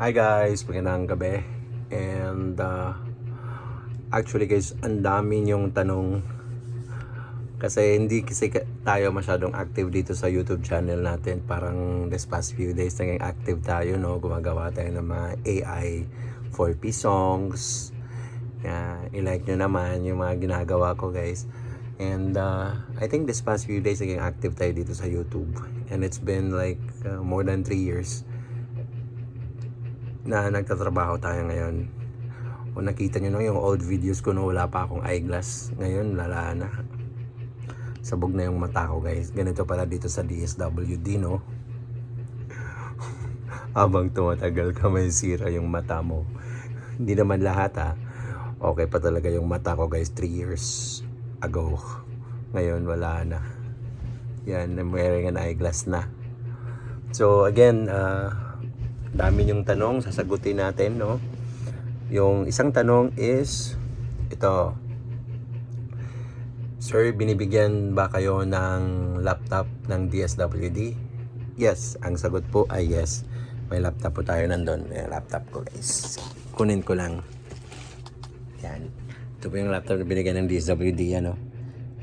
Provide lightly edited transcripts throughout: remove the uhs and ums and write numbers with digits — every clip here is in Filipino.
Hi guys, magandang gabi. And actually guys, ang dami yung tanong kasi hindi tayo masyadong active dito sa YouTube channel natin. Parang this past few days naging active tayo, no? Gumagawa tayo ng mga AI 4P songs. I-like nyo naman yung mga ginagawa ko guys. And I think this past few days naging active tayo dito sa YouTube. And it's been like more than 3 years na nagtatrabaho tayo ngayon. Kung nakita nyo no, yung old videos ko no, wala pa akong eyeglass. Ngayon, lala na. Sabog na yung mata ko guys. Ganito pala dito sa DSWD no. Habang tumatagal ka may sira yung mata mo. Hindi naman lahat ha. Okay pa talaga yung mata ko guys 3 years ago. Ngayon wala na. Yan, I'm wearing an eyeglass na. So again, dami yung tanong, sasagutin natin, no? Yung isang tanong is ito. Sir, binibigyan ba kayo ng laptop ng DSWD? Yes, ang sagot po ay yes. May laptop po tayo nandun. May laptop ko guys. Kunin ko lang. Yan. Ito po yung laptop na binigyan ng DSWD, ano?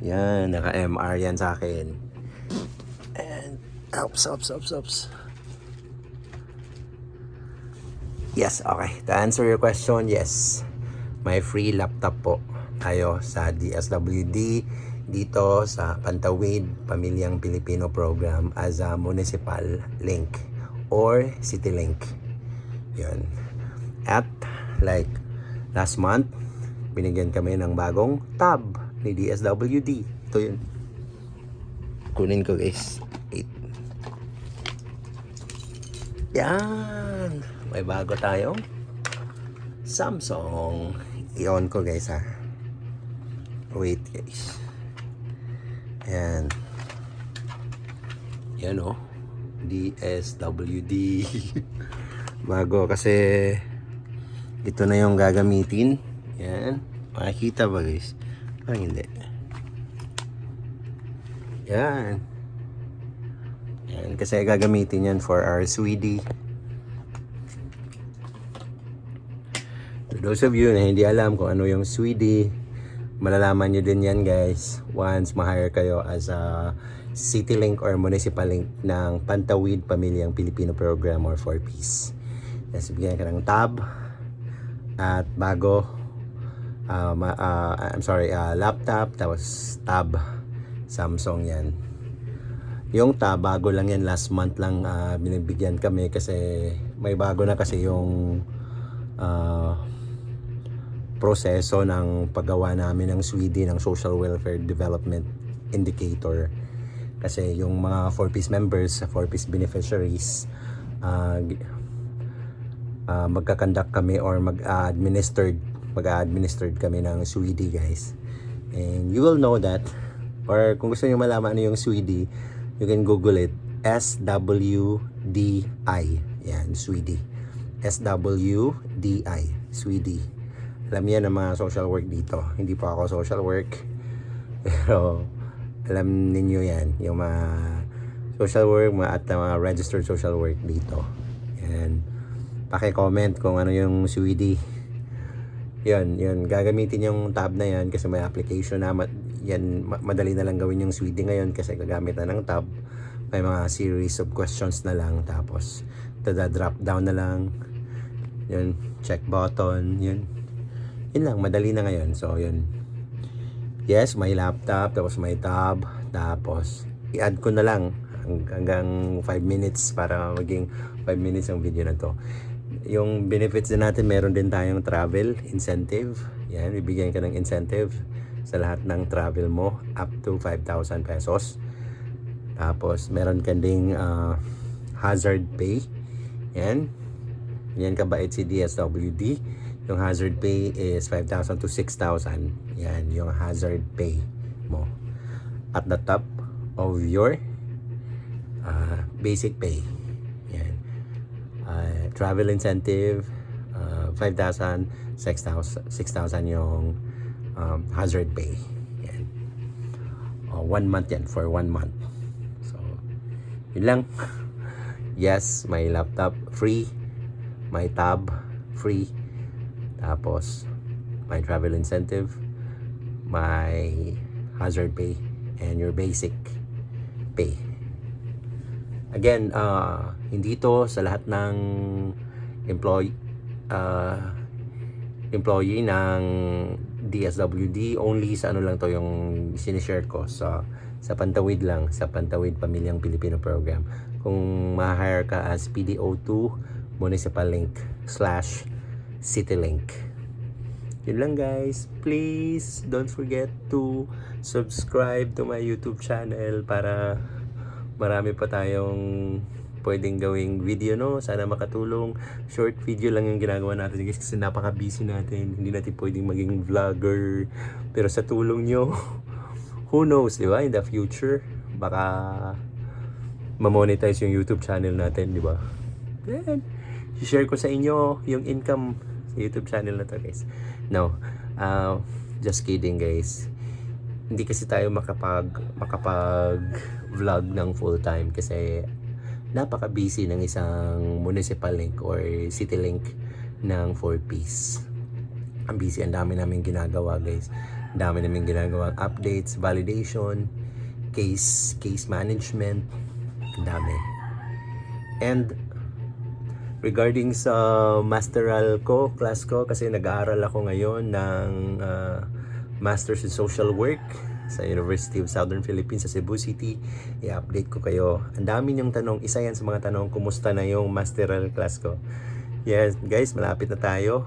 Yan, naka-MR yan sa akin. And, ops. Yes, okay. To answer your question, yes. May free laptop po tayo sa DSWD dito sa Pantawid Pamilyang Pilipino Program as a municipal link or city link. Yun. At like last month, binigyan kami ng bagong tab ni DSWD. Ito yun. Kunin ko guys. Yan. May bago tayong Samsung. I-on ko guys ha. Wait guys. Yan. Yan o. DSWD. Bago kasi ito na yung gagamitin. Yan. Makikita ba guys? Parang hindi. Yan. Yan. Kasi gagamitin yan for our Swede. To those of you na hindi alam kung ano yung Swede, malalaman nyo din yan guys once ma-hire kayo as a city link or municipal link ng Pantawid Pamilyang Pilipino Program or 4Ps. Yes, bigyan ka ng tab at bago laptop tapos tab Samsung yan. Yung tab bago lang yan, last month lang binibigyan kami kasi may bago na kasi yung proseso ng paggawa namin ng SWIDI, ng Social Welfare Development Indicator. Kasi yung mga 4Ps members, 4Ps beneficiaries, magkakandak kami or mag-administered kami ng SWIDI guys. And you will know that, or kung gusto nyo malaman ano yung SWIDI, you can Google it. SWDI. Yan, SWIDI. SWDI. SWIDI. Alam yan ng mga social work dito. Hindi pa ako social work. Pero alam ninyo yan. Yung mga social work at mga registered social work dito. Yan. Paki-comment kung ano yung SWIDI. Yun. Gagamitin yung tab na yan kasi may application na yan, madali na lang gawin yung SWIDI ngayon kasi gagamit na ng tab. May mga series of questions na lang. Tapos drop down na lang. Yun. Check button. Yun lang, madali na ngayon. So yun, yes, may laptop, tapos may tab, tapos i-add ko na lang hanggang 5 minutes para maging 5 minutes ang video na to. Yung benefits din natin, meron din tayong travel incentive. Yan, bibigyan ka ng incentive sa lahat ng travel mo up to 5,000 pesos. Tapos meron ka ding hazard pay. Yan kabait si DSWD. Yung hazard pay is 5,000 to 6,000. Yan, yung hazard pay mo. At the top of your basic pay. Yan. Travel incentive, 5,000, 6,000 yung hazard pay. Yan. 1 month yan, for 1 month. So, yun lang. Yes, may laptop free may tab, free. Tapos, may travel incentive, may hazard pay, and your basic pay. Again, hindi to sa lahat ng employee ng DSWD. Only sa ano lang to yung sinishare ko sa Pantawid lang, sa Pantawid Pamilyang Pilipino Program. Kung ma-hire ka as PDO2 Municipal Link / City Link. Yun lang guys. Please don't forget to subscribe to my YouTube channel para marami pa tayong pwedeng gawing video, no? Sana makatulong. Short video lang yung ginagawa natin guys kasi napaka-busy natin. Hindi natin pwedeng maging vlogger. Pero sa tulong nyo, who knows, di ba? In the future, baka ma-monetize yung YouTube channel natin, di ba? Then, share ko sa inyo yung income sa YouTube channel na to guys. No, just kidding guys. Hindi kasi tayo makapag-vlog ng full time kasi napaka-busy ng isang municipal link or city link ng 4Ps. Ang busy, ang dami namin ginagawa guys. Ang dami namin ginagawa updates, validation, case management, ang dami. And regarding sa masteral ko, class ko, kasi nag-aaral ako ngayon ng Masters in Social Work sa University of Southern Philippines sa Cebu City. I-update ko kayo. Ang dami niyong tanong. Isa yan sa mga tanong, kumusta na yung masteral class ko? Yes, guys, malapit na tayo.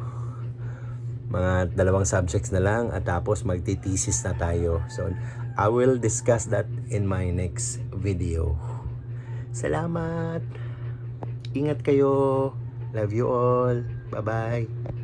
Mga 2 subjects na lang at tapos magti-thesis na tayo. So, I will discuss that in my next video. Salamat! Ingat kayo! Love you all! Bye-bye!